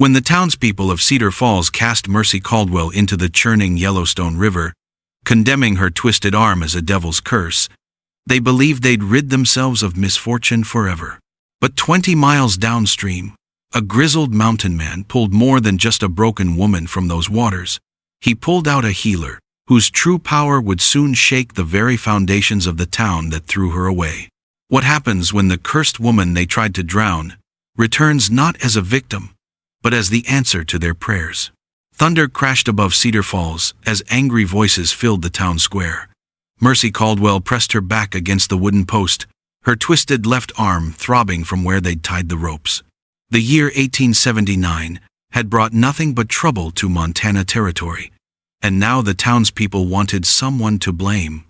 When the townspeople of Cedar Falls cast Mercy Caldwell into the churning Yellowstone River, condemning her twisted arm as a devil's curse, they believed they'd rid themselves of misfortune forever. But 20 miles downstream, a grizzled mountain man pulled more than just a broken woman from those waters. He pulled out a healer, whose true power would soon shake the very foundations of the town that threw her away. What happens when the cursed woman they tried to drown returns not as a victim, but as the answer to their prayers? Thunder crashed above Cedar Falls as angry voices filled the town square. Mercy Caldwell pressed her back against the wooden post, her twisted left arm throbbing from where they'd tied the ropes. The year 1879 had brought nothing but trouble to Montana Territory, and now the townspeople wanted someone to blame.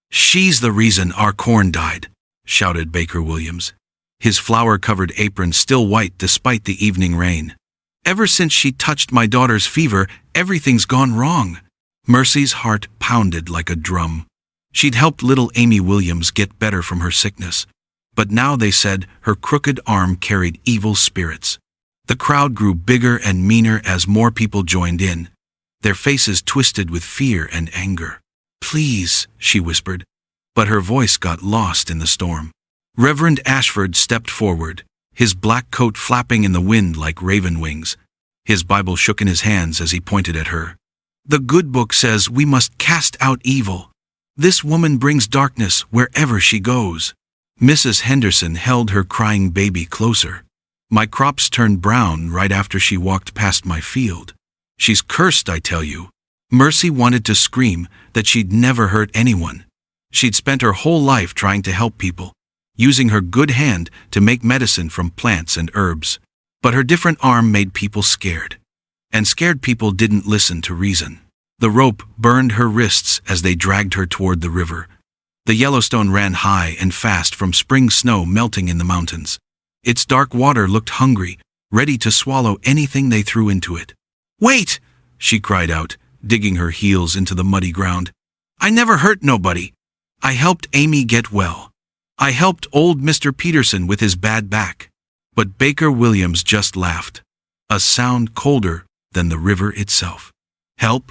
"She's the reason our corn died," shouted Baker Williams, his flour-covered apron still white despite the evening rain. "Ever since she touched my daughter's fever, everything's gone wrong." Mercy's heart pounded like a drum. She'd helped little Amy Williams get better from her sickness, but now they said her crooked arm carried evil spirits. The crowd grew bigger and meaner as more people joined in, their faces twisted with fear and anger. "Please," she whispered, but her voice got lost in the storm. Reverend Ashford stepped forward, his black coat flapping in the wind like raven wings. His Bible shook in his hands as he pointed at her. "The good book says we must cast out evil. This woman brings darkness wherever she goes." Mrs. Henderson held her crying baby closer. "My crops turned brown right after she walked past my field. She's cursed, I tell you." Mercy wanted to scream that she'd never hurt anyone. She'd spent her whole life trying to help people, using her good hand to make medicine from plants and herbs. But her different arm made people scared. And scared people didn't listen to reason. The rope burned her wrists as they dragged her toward the river. The Yellowstone ran high and fast from spring snow melting in the mountains. Its dark water looked hungry, ready to swallow anything they threw into it. "Wait!" she cried out, digging her heels into the muddy ground. "I never hurt nobody. I helped Amy get well. I helped old Mr. Peterson with his bad back." But Baker Williams just laughed, a sound colder than the river itself. "Help?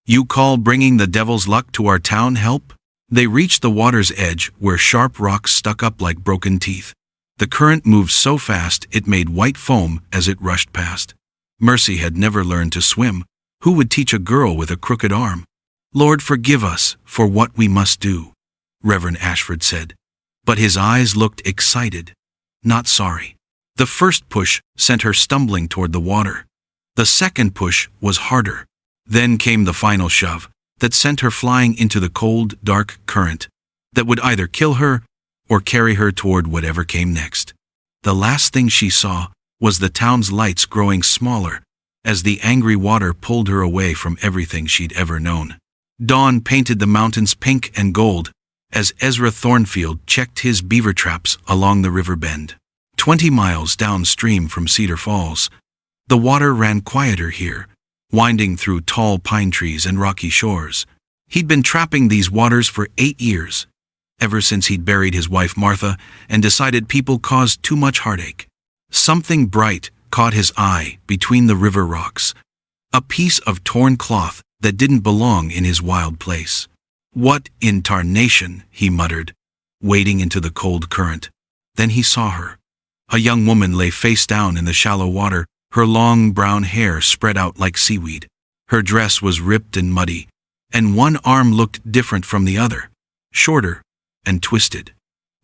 You call bringing the devil's luck to our town help?" They reached the water's edge where sharp rocks stuck up like broken teeth. The current moved so fast it made white foam as it rushed past. Mercy had never learned to swim. Who would teach a girl with a crooked arm? "Lord, forgive us for what we must do," Reverend Ashford said. But his eyes looked excited, not sorry. The first push sent her stumbling toward the water. The second push was harder. Then came the final shove that sent her flying into the cold, dark current that would either kill her or carry her toward whatever came next. The last thing she saw was the town's lights growing smaller as the angry water pulled her away from everything she'd ever known. Dawn painted the mountains pink and gold as Ezra Thornfield checked his beaver traps along the river bend. 20 miles downstream from Cedar Falls, the water ran quieter here, winding through tall pine trees and rocky shores. He'd been trapping these waters for 8 years, ever since he'd buried his wife Martha and decided people caused too much heartache. Something bright caught his eye between the river rocks, a piece of torn cloth that didn't belong in his wild place. "What in tarnation?" he muttered, wading into the cold current. Then he saw her. A young woman lay face down in the shallow water, her long brown hair spread out like seaweed. Her dress was ripped and muddy, and one arm looked different from the other, shorter and twisted.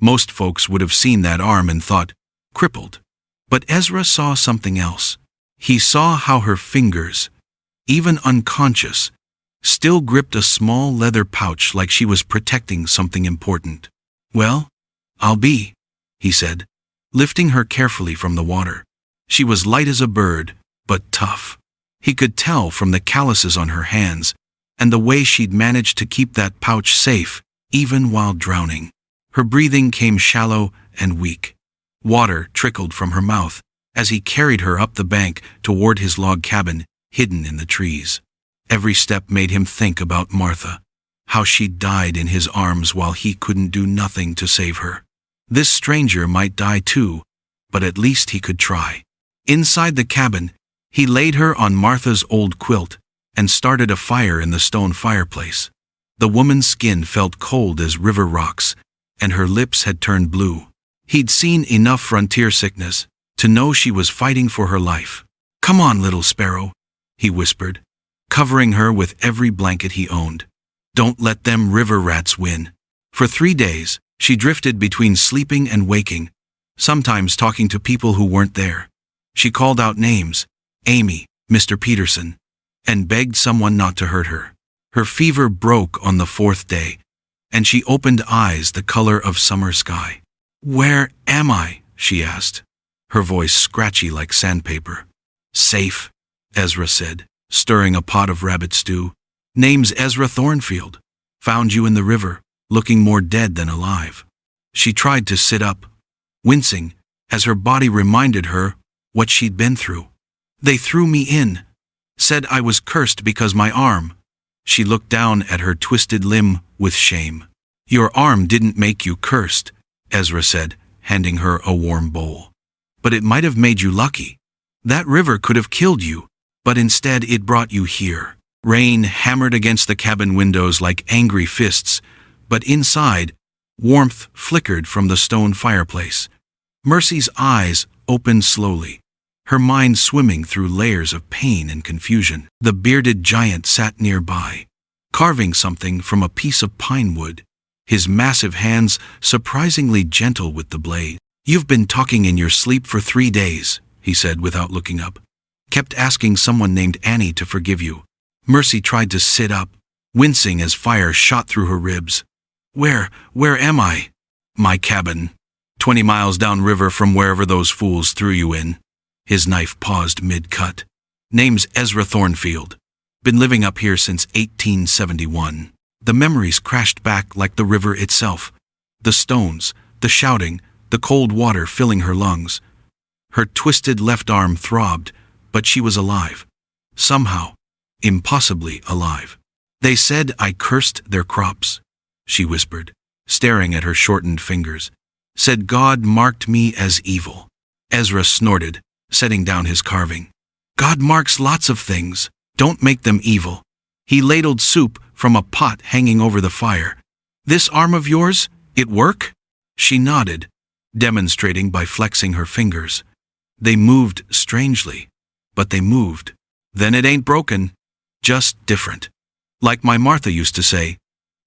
Most folks would have seen that arm and thought, crippled. But Ezra saw something else. He saw how her fingers, even unconscious, still gripped a small leather pouch like she was protecting something important. "Well, I'll be," he said, lifting her carefully from the water. She was light as a bird, but tough. He could tell from the calluses on her hands and the way she'd managed to keep that pouch safe, even while drowning. Her breathing came shallow and weak. Water trickled from her mouth as he carried her up the bank toward his log cabin, hidden in the trees. Every step made him think about Martha, how she died in his arms while he couldn't do nothing to save her. This stranger might die too, but at least he could try. Inside the cabin, He laid her on Martha's old quilt and started a fire in the stone fireplace. The woman's skin felt cold as river rocks, and her lips had turned blue. He'd seen enough frontier sickness to know she was fighting for her life. "Come on, little sparrow," he whispered, covering her with every blanket he owned. "Don't let them river rats win." For 3 days, she drifted between sleeping and waking, sometimes talking to people who weren't there. She called out names, Amy, Mr. Peterson, and begged someone not to hurt her. Her fever broke on the 4th day, and she opened eyes the color of summer sky. "Where am I?" she asked, her voice scratchy like sandpaper. "Safe," Ezra said, stirring a pot of rabbit stew. "Name's Ezra Thornfield. Found you in the river, looking more dead than alive." She tried to sit up, wincing as her body reminded her what she'd been through. "They threw me in. Said I was cursed because my arm." She looked down at her twisted limb with shame. "Your arm didn't make you cursed," Ezra said, handing her a warm bowl. "But it might have made you lucky. That river could have killed you, but instead it brought you here." Rain hammered against the cabin windows like angry fists, but inside, warmth flickered from the stone fireplace. Mercy's eyes opened slowly, her mind swimming through layers of pain and confusion. The bearded giant sat nearby, carving something from a piece of pine wood, his massive hands surprisingly gentle with the blade. "You've been talking in your sleep for 3 days, he said without looking up. "Kept asking someone named Annie to forgive you." Mercy tried to sit up, wincing as fire shot through her ribs. Where am I?" "My cabin, 20 miles downriver from wherever those fools threw you in." His knife paused mid-cut. "Name's Ezra Thornfield. Been living up here since 1871. The memories crashed back like the river itself. The stones, the shouting, the cold water filling her lungs. Her twisted left arm throbbed, but she was alive. Somehow, impossibly alive. "They said I cursed their crops," she whispered, staring at her shortened fingers. "Said God marked me as evil." Ezra snorted, setting down his carving. "God marks lots of things. Don't make them evil." He ladled soup from a pot hanging over the fire. "This arm of yours, it work?" She nodded, demonstrating by flexing her fingers. They moved strangely, but they moved. "Then it ain't broken, just different. Like my Martha used to say,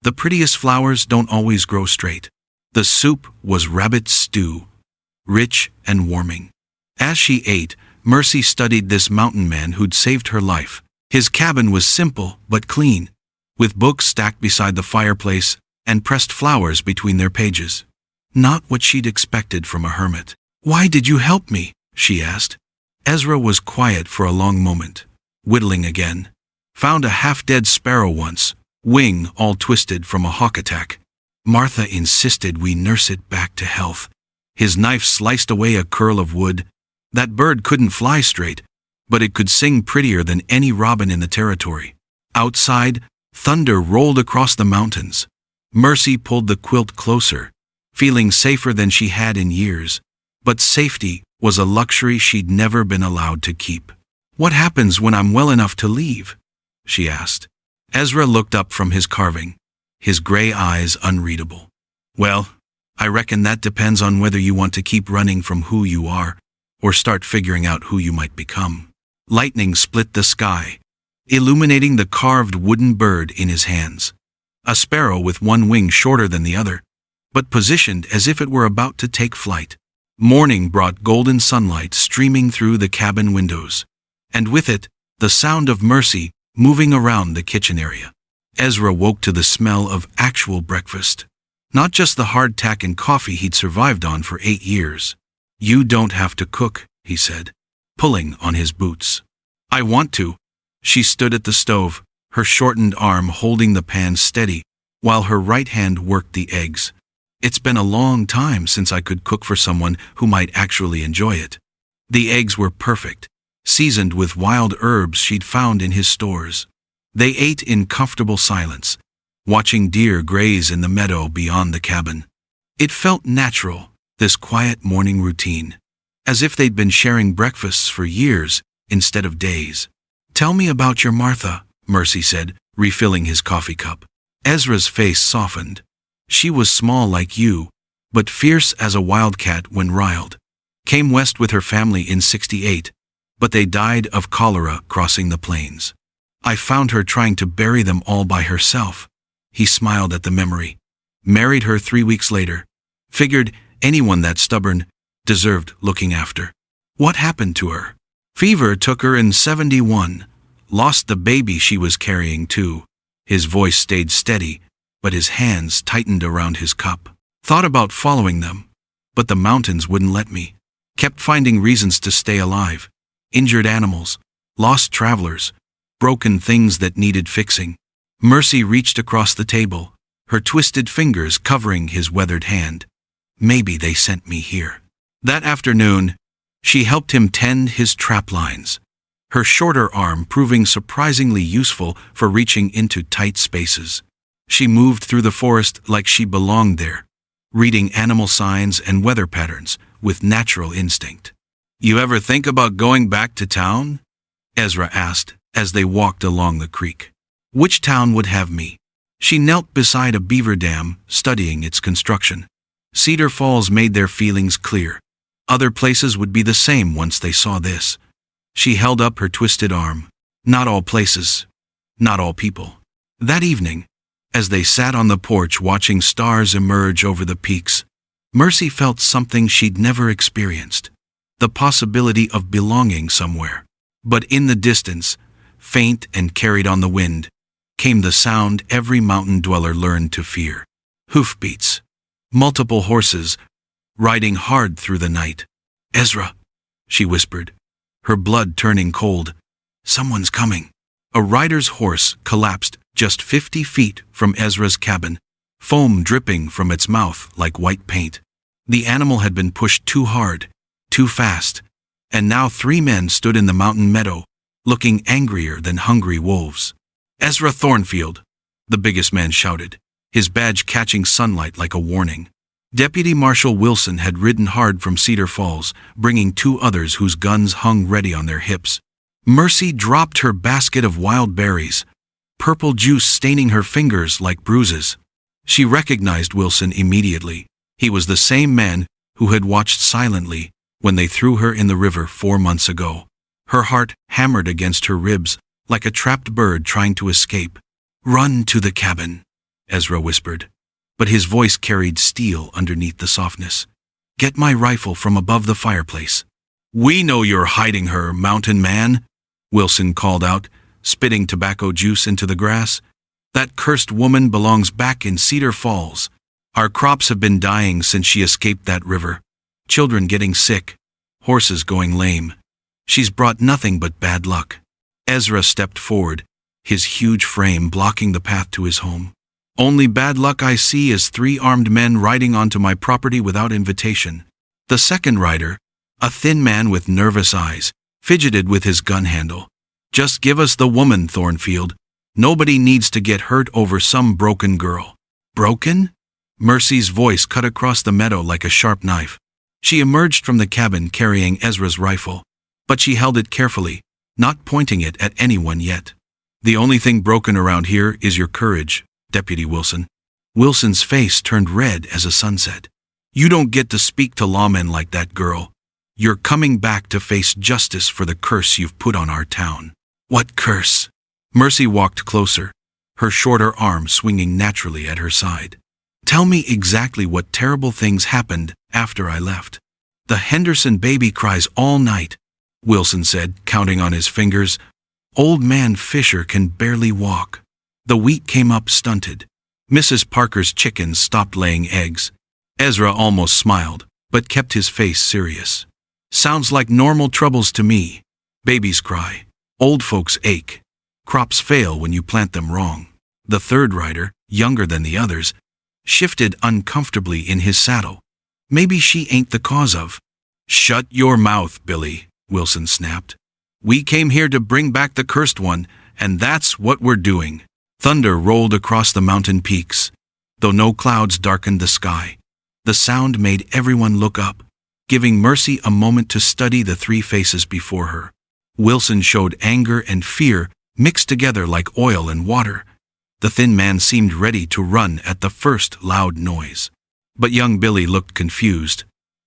the prettiest flowers don't always grow straight." The soup was rabbit stew, rich and warming. As she ate, Mercy studied this mountain man who'd saved her life. His cabin was simple but clean, with books stacked beside the fireplace and pressed flowers between their pages. Not what she'd expected from a hermit. "Why did you help me?" she asked. Ezra was quiet for a long moment, whittling again. "Found a half-dead sparrow once, wing all twisted from a hawk attack. Martha insisted we nurse it back to health." His knife sliced away a curl of wood. That bird couldn't fly straight, but it could sing prettier than any robin in the territory. Outside, thunder rolled across the mountains. Mercy pulled the quilt closer, feeling safer than she had in years. But safety was a luxury she'd never been allowed to keep. "What happens when I'm well enough to leave?" she asked. Ezra looked up from his carving, his gray eyes unreadable. "Well, I reckon that depends on whether you want to keep running from who you are, or start figuring out who you might become." Lightning split the sky, illuminating the carved wooden bird in his hands. A sparrow with one wing shorter than the other, but positioned as if it were about to take flight. Morning brought golden sunlight streaming through the cabin windows, and with it, the sound of Mercy moving around the kitchen area. Ezra woke to the smell of actual breakfast, not just the hardtack and coffee he'd survived on for 8 years. "You don't have to cook," he said, pulling on his boots. "I want to." She stood at the stove, her shortened arm holding the pan steady, while her right hand worked the eggs. "It's been a long time since I could cook for someone who might actually enjoy it." The eggs were perfect, seasoned with wild herbs she'd found in his stores. They ate in comfortable silence, watching deer graze in the meadow beyond the cabin. It felt natural, this quiet morning routine, as if they'd been sharing breakfasts for years instead of days. "Tell me about your Martha," Mercy said, refilling his coffee cup. Ezra's face softened. "She was small like you, but fierce as a wildcat when riled. Came west with her family in '68, but they died of cholera crossing the plains. I found her trying to bury them all by herself." He smiled at the memory. "Married her 3 weeks later. Figured anyone that stubborn deserved looking after. What happened to her? Fever took her in '71. Lost the baby she was carrying too." His voice stayed steady, but his hands tightened around his cup. "Thought about following them, but the mountains wouldn't let me. Kept finding reasons to stay alive. Injured animals, lost travelers, broken things that needed fixing." Mercy reached across the table, her twisted fingers covering his weathered hand. "Maybe they sent me here." That afternoon, she helped him tend his trap lines, her shorter arm proving surprisingly useful for reaching into tight spaces. She moved through the forest like she belonged there, reading animal signs and weather patterns with natural instinct. "You ever think about going back to town?" Ezra asked as they walked along the creek. "Which town would have me?" She knelt beside a beaver dam, studying its construction. Cedar Falls made their feelings clear. Other places would be the same once they saw this. She held up her twisted arm. "Not all places, not all people." That evening, as they sat on the porch watching stars emerge over the peaks, Mercy felt something she'd never experienced. The possibility of belonging somewhere. But in the distance, faint and carried on the wind, came the sound every mountain dweller learned to fear. Hoofbeats. Multiple horses, riding hard through the night. "Ezra," she whispered, her blood turning cold. "Someone's coming." A rider's horse collapsed just 50 feet from Ezra's cabin, foam dripping from its mouth like white paint. The animal had been pushed too hard, too fast, and now 3 men stood in the mountain meadow, looking angrier than hungry wolves. "Ezra Thornfield," the biggest man shouted, his badge catching sunlight like a warning. Deputy Marshal Wilson had ridden hard from Cedar Falls, bringing 2 others whose guns hung ready on their hips. Mercy dropped her basket of wild berries, purple juice staining her fingers like bruises. She recognized Wilson immediately. He was the same man who had watched silently when they threw her in the river 4 months ago. Her heart hammered against her ribs like a trapped bird trying to escape. "Run to the cabin," Ezra whispered, but his voice carried steel underneath the softness. "Get my rifle from above the fireplace." "We know you're hiding her, mountain man," Wilson called out, spitting tobacco juice into the grass. "That cursed woman belongs back in Cedar Falls. Our crops have been dying since she escaped that river. Children getting sick, horses going lame. She's brought nothing but bad luck." Ezra stepped forward, his huge frame blocking the path to his home. "Only bad luck I see is 3 armed men riding onto my property without invitation." The second rider, a thin man with nervous eyes, fidgeted with his gun handle. "Just give us the woman, Thornfield. Nobody needs to get hurt over some broken girl." "Broken?" Mercy's voice cut across the meadow like a sharp knife. She emerged from the cabin carrying Ezra's rifle, but she held it carefully, not pointing it at anyone yet. "The only thing broken around here is your courage, Deputy Wilson." Wilson's face turned red as a sunset. "You don't get to speak to lawmen like that, girl. You're coming back to face justice for the curse you've put on our town." "What curse?" Mercy walked closer, her shorter arm swinging naturally at her side. "Tell me exactly what terrible things happened after I left." "The Henderson baby cries all night," Wilson said, counting on his fingers. "Old man Fisher can barely walk. The wheat came up stunted. Mrs. Parker's chickens stopped laying eggs." Ezra almost smiled, but kept his face serious. "Sounds like normal troubles to me. Babies cry. Old folks ache. Crops fail when you plant them wrong." The third rider, younger than the others, shifted uncomfortably in his saddle. "Maybe she ain't the cause of." "Shut your mouth, Billy," Wilson snapped. "We came here to bring back the cursed one, and that's what we're doing." Thunder rolled across the mountain peaks, though no clouds darkened the sky. The sound made everyone look up, giving Mercy a moment to study the 3 faces before her. Wilson showed anger and fear mixed together like oil and water. The thin man seemed ready to run at the first loud noise. But young Billy looked confused,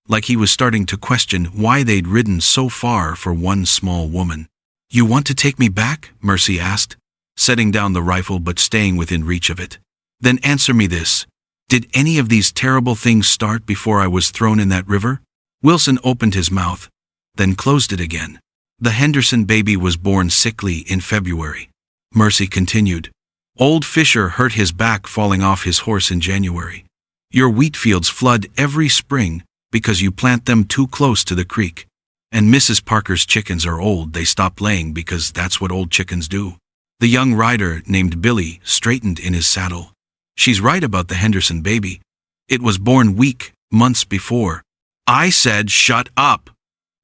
like he was starting to question why they'd ridden so far for one small woman. "You want to take me back?" Mercy asked, setting down the rifle but staying within reach of it. "Then answer me this. Did any of these terrible things start before I was thrown in that river?" Wilson opened his mouth, then closed it again. "The Henderson baby was born sickly in February." Mercy continued. "Old Fisher hurt his back falling off his horse in January. Your wheat fields flood every spring because you plant them too close to the creek. And Mrs. Parker's chickens are old. They stopped laying because that's what old chickens do." The young rider named Billy straightened in his saddle. "She's right about the Henderson baby. It was born months before." "I said shut up!"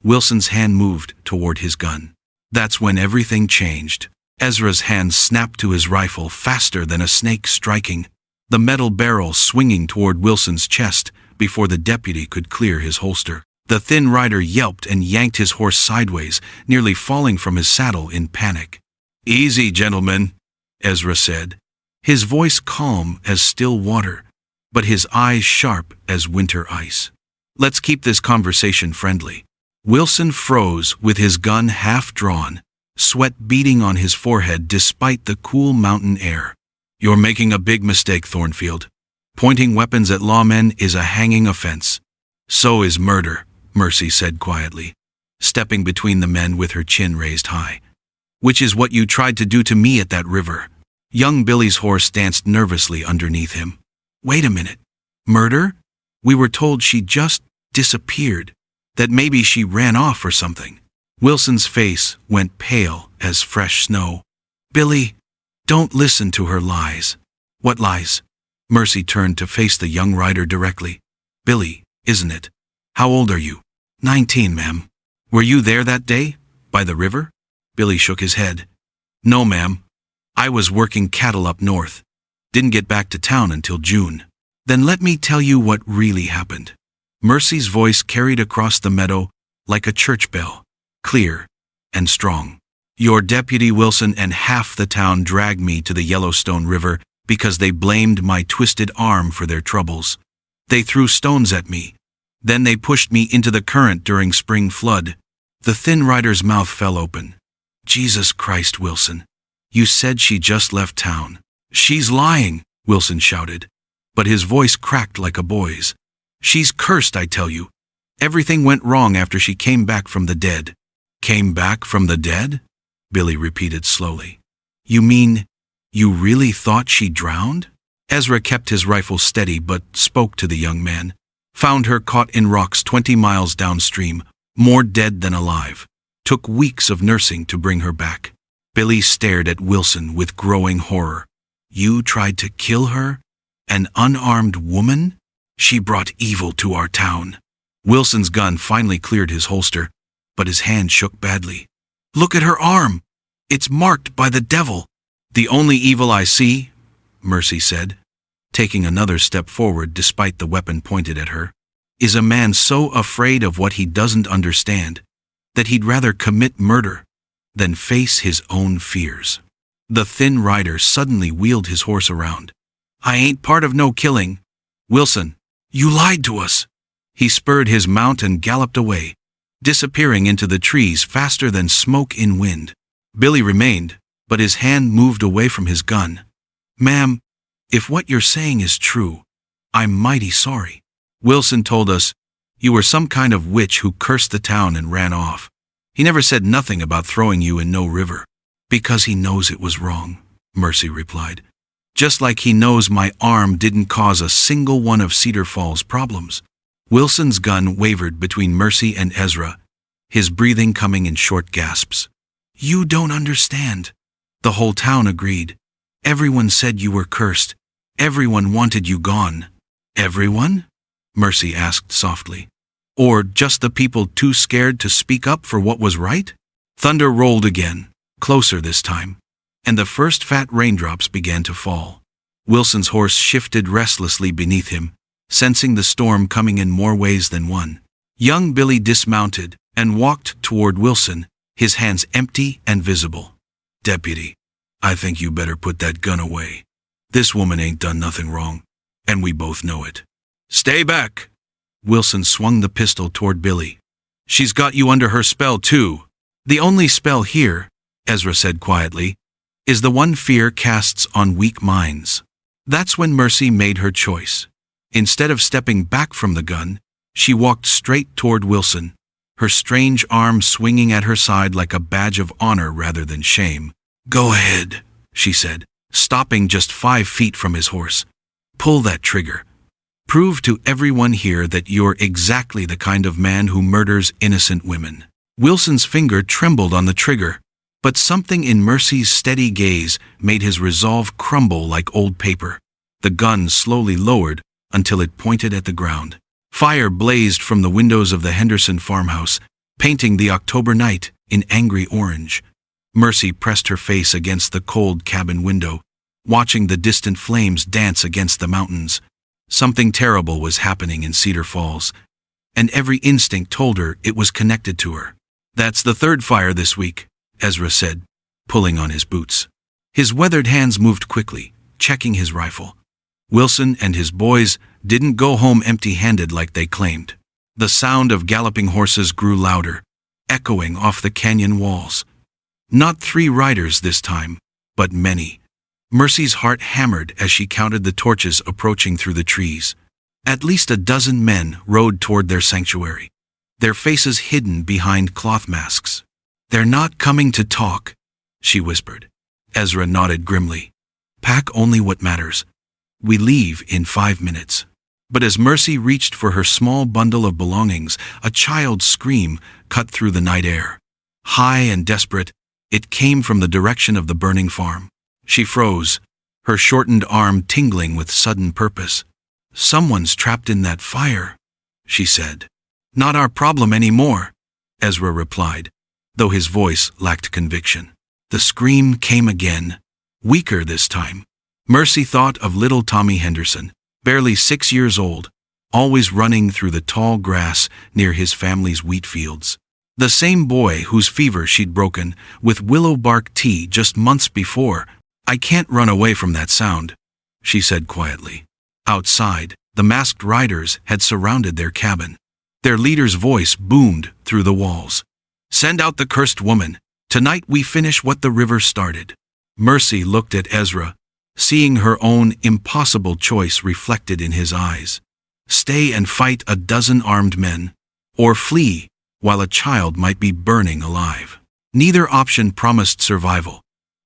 Wilson's hand moved toward his gun. That's when everything changed. Ezra's hand snapped to his rifle faster than a snake striking, the metal barrel swinging toward Wilson's chest before the deputy could clear his holster. The thin rider yelped and yanked his horse sideways, nearly falling from his saddle in panic. "Easy, gentlemen," Ezra said, his voice calm as still water, but his eyes sharp as winter ice. "Let's keep this conversation friendly." Wilson froze with his gun half drawn, sweat beading on his forehead despite the cool mountain air. "You're making a big mistake, Thornfield. Pointing weapons at lawmen is a hanging offense. So is murder," Mercy said quietly, stepping between the men with her chin raised high. "Which is what you tried to do to me at that river." Young Billy's horse danced nervously underneath him. "Wait a minute. Murder? We were told she just disappeared, that maybe she ran off or something." Wilson's face went pale as fresh snow. "Billy, don't listen to her lies." "What lies?" Mercy turned to face the young rider directly. "Billy, isn't it? How old are you?" 19, ma'am. "Were you there that day, by the river?" Billy shook his head. "No, ma'am. I was working cattle up north. Didn't get back to town until June." "Then let me tell you what really happened." Mercy's voice carried across the meadow like a church bell, clear and strong. "Your deputy Wilson and half the town dragged me to the Yellowstone River because they blamed my twisted arm for their troubles. They threw stones at me. Then they pushed me into the current during spring flood." The thin rider's mouth fell open. "Jesus Christ, Wilson. You said she just left town." "She's lying," Wilson shouted, but his voice cracked like a boy's. "She's cursed, I tell you. Everything went wrong after she came back from the dead." "Came back from the dead?" Billy repeated slowly. "You mean you really thought she drowned?" Ezra kept his rifle steady but spoke to the young man. "Found her caught in rocks 20 miles downstream, more dead than alive. Took weeks of nursing to bring her back." Billy stared at Wilson with growing horror. "You tried to kill her? An unarmed woman? She brought evil to our town." Wilson's gun finally cleared his holster, but his hand shook badly. "Look at her arm. It's marked by the devil." "The only evil I see," Mercy said, taking another step forward despite the weapon pointed at her, "is a man so afraid of what he doesn't understand that he'd rather commit murder than face his own fears." The thin rider suddenly wheeled his horse around. "I ain't part of no killing. Wilson, you lied to us." He spurred his mount and galloped away, disappearing into the trees faster than smoke in wind. Billy remained, but his hand moved away from his gun. "Ma'am, if what you're saying is true, I'm mighty sorry. Wilson told us you were some kind of witch who cursed the town and ran off. He never said nothing about throwing you in no river." "Because he knows it was wrong," Mercy replied. "Just like he knows my arm didn't cause a single one of Cedar Falls' problems." Wilson's gun wavered between Mercy and Ezra, his breathing coming in short gasps. "You don't understand." The whole town agreed. "Everyone said you were cursed. Everyone wanted you gone." "Everyone?" Mercy asked softly. "Or just the people too scared to speak up for what was right?" Thunder rolled again, closer this time, and the first fat raindrops began to fall. Wilson's horse shifted restlessly beneath him, sensing the storm coming in more ways than one. Young Billy dismounted and walked toward Wilson, his hands empty and visible. "Deputy, I think you better put that gun away. This woman ain't done nothing wrong, and we both know it." "Stay back!" Wilson swung the pistol toward Billy. "She's got you under her spell, too." "The only spell here," Ezra said quietly, "is the one fear casts on weak minds." That's when Mercy made her choice. Instead of stepping back from the gun, she walked straight toward Wilson, her strange arm swinging at her side like a badge of honor rather than shame. "Go ahead," she said, stopping just 5 feet from his horse. "Pull that trigger. Prove to everyone here that you're exactly the kind of man who murders innocent women." Wilson's finger trembled on the trigger, but something in Mercy's steady gaze made his resolve crumble like old paper. The gun slowly lowered until it pointed at the ground. Fire blazed from the windows of the Henderson farmhouse, painting the October night in angry orange. Mercy pressed her face against the cold cabin window, watching the distant flames dance against the mountains. Something terrible was happening in Cedar Falls, and every instinct told her it was connected to her. "That's the third fire this week," Ezra said, pulling on his boots. His weathered hands moved quickly, checking his rifle. Wilson and his boys didn't go home empty-handed like they claimed. The sound of galloping horses grew louder, echoing off the canyon walls. Not 3 riders this time, but many. Mercy's heart hammered as she counted the torches approaching through the trees. At least a dozen men rode toward their sanctuary, their faces hidden behind cloth masks. "They're not coming to talk," she whispered. Ezra nodded grimly. "Pack only what matters. We leave in 5 minutes." But as Mercy reached for her small bundle of belongings, a child's scream cut through the night air. High and desperate, it came from the direction of the burning farm. She froze, her shortened arm tingling with sudden purpose. "Someone's trapped in that fire," she said. "Not our problem anymore," Ezra replied, though his voice lacked conviction. The scream came again, weaker this time. Mercy thought of little Tommy Henderson, barely 6 years old, always running through the tall grass near his family's wheat fields. The same boy whose fever she'd broken with willow bark tea just months before. "I can't run away from that sound," she said quietly. Outside, the masked riders had surrounded their cabin. Their leader's voice boomed through the walls. "Send out the cursed woman. Tonight we finish what the river started." Mercy looked at Ezra, seeing her own impossible choice reflected in his eyes. Stay and fight a dozen armed men, or flee while a child might be burning alive. Neither option promised survival,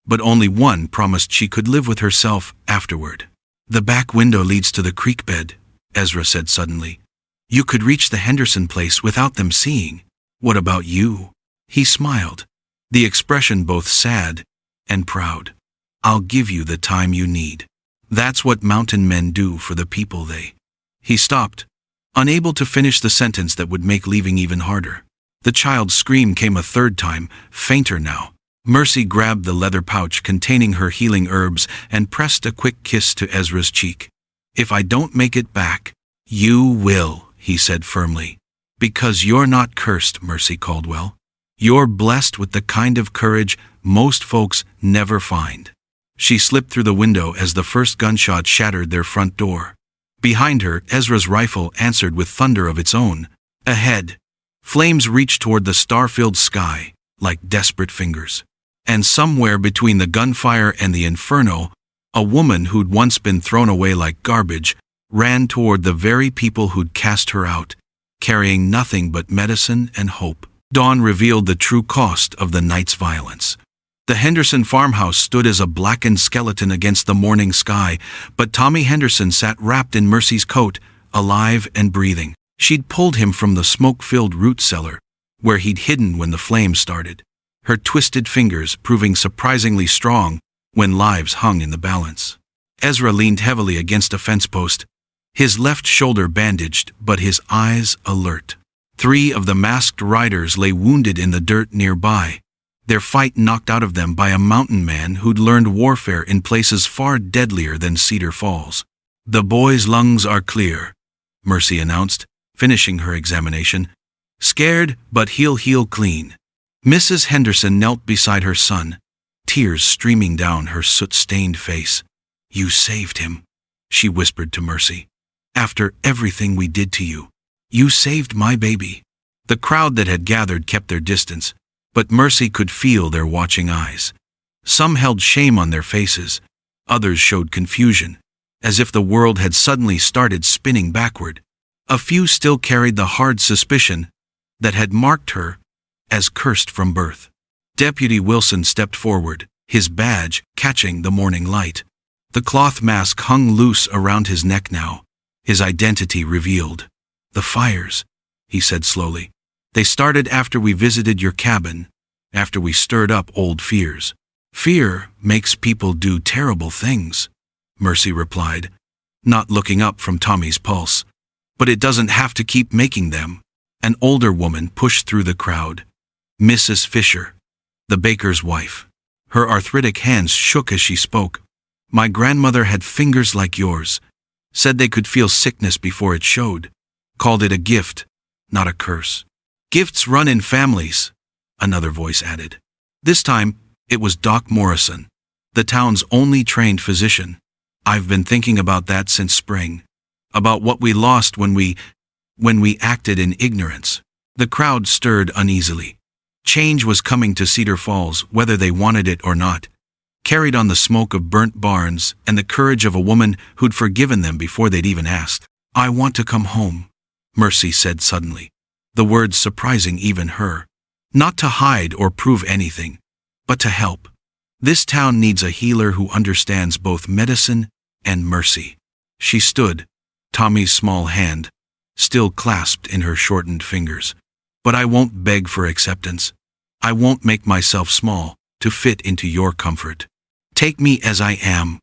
but only one promised she could live with herself afterward. "The back window leads to the creek bed," Ezra said suddenly. "You could reach the Henderson place without them seeing. What about you?" He smiled, the expression both sad and proud. "I'll give you the time you need. That's what mountain men do for the people they—" He stopped, unable to finish the sentence that would make leaving even harder. The child's scream came a third time, fainter now. Mercy grabbed the leather pouch containing her healing herbs and pressed a quick kiss to Ezra's cheek. "If I don't make it back, you will," he said firmly. "Because you're not cursed, Mercy Caldwell. You're blessed with the kind of courage most folks never find." She slipped through the window as the first gunshot shattered their front door. Behind her, Ezra's rifle answered with thunder of its own. Ahead, flames reached toward the star-filled sky like desperate fingers. And somewhere between the gunfire and the inferno, a woman who'd once been thrown away like garbage ran toward the very people who'd cast her out, carrying nothing but medicine and hope. Dawn revealed the true cost of the night's violence. The Henderson farmhouse stood as a blackened skeleton against the morning sky, but Tommy Henderson sat wrapped in Mercy's coat, alive and breathing. She'd pulled him from the smoke-filled root cellar, where he'd hidden when the flames started, her twisted fingers proving surprisingly strong when lives hung in the balance. Ezra leaned heavily against a fence post, his left shoulder bandaged but his eyes alert. 3 of the masked riders lay wounded in the dirt nearby, their fight knocked out of them by a mountain man who'd learned warfare in places far deadlier than Cedar Falls. "The boy's lungs are clear," Mercy announced, finishing her examination. "Scared, but he'll heal clean." Mrs. Henderson knelt beside her son, tears streaming down her soot-stained face. "You saved him," she whispered to Mercy. "After everything we did to you, you saved my baby." The crowd that had gathered kept their distance, but Mercy could feel their watching eyes. Some held shame on their faces, others showed confusion, as if the world had suddenly started spinning backward. A few still carried the hard suspicion that had marked her as cursed from birth. Deputy Wilson stepped forward, his badge catching the morning light. The cloth mask hung loose around his neck now, his identity revealed. "The fires," he said slowly. "They started after we visited your cabin, after we stirred up old fears." "Fear makes people do terrible things," Mercy replied, not looking up from Tommy's pulse. "But it doesn't have to keep making them." An older woman pushed through the crowd. Mrs. Fisher, the baker's wife. Her arthritic hands shook as she spoke. "My grandmother had fingers like yours. Said they could feel sickness before it showed. Called it a gift, not a curse." "Gifts run in families," another voice added. This time, it was Doc Morrison, the town's only trained physician. "I've been thinking about that since spring. About what we lost when we acted in ignorance." The crowd stirred uneasily. Change was coming to Cedar Falls, whether they wanted it or not. Carried on the smoke of burnt barns and the courage of a woman who'd forgiven them before they'd even asked. "I want to come home," Mercy said suddenly, the words surprising even her. "Not to hide or prove anything, but to help. This town needs a healer who understands both medicine and mercy." She stood, Tommy's small hand still clasped in her shortened fingers. "But I won't beg for acceptance. I won't make myself small to fit into your comfort. Take me as I am,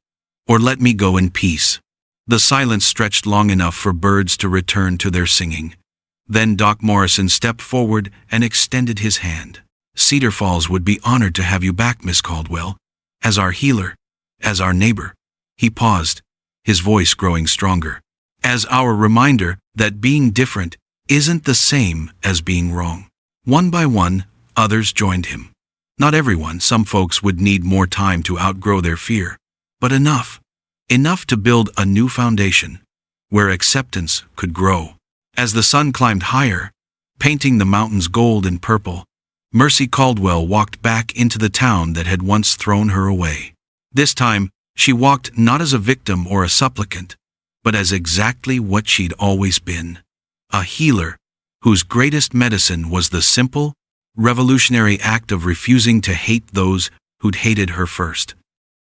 or let me go in peace." The silence stretched long enough for birds to return to their singing. Then Doc Morrison stepped forward and extended his hand. "Cedar Falls would be honored to have you back, Miss Caldwell, as our healer, as our neighbor." He paused, his voice growing stronger. "As our reminder that being different isn't the same as being wrong." One by one, others joined him. Not everyone, some folks would need more time to outgrow their fear, but enough. Enough to build a new foundation, where acceptance could grow. As the sun climbed higher, painting the mountains gold and purple, Mercy Caldwell walked back into the town that had once thrown her away. This time, she walked not as a victim or a supplicant, but as exactly what she'd always been. A healer, whose greatest medicine was the simple, revolutionary act of refusing to hate those who'd hated her first.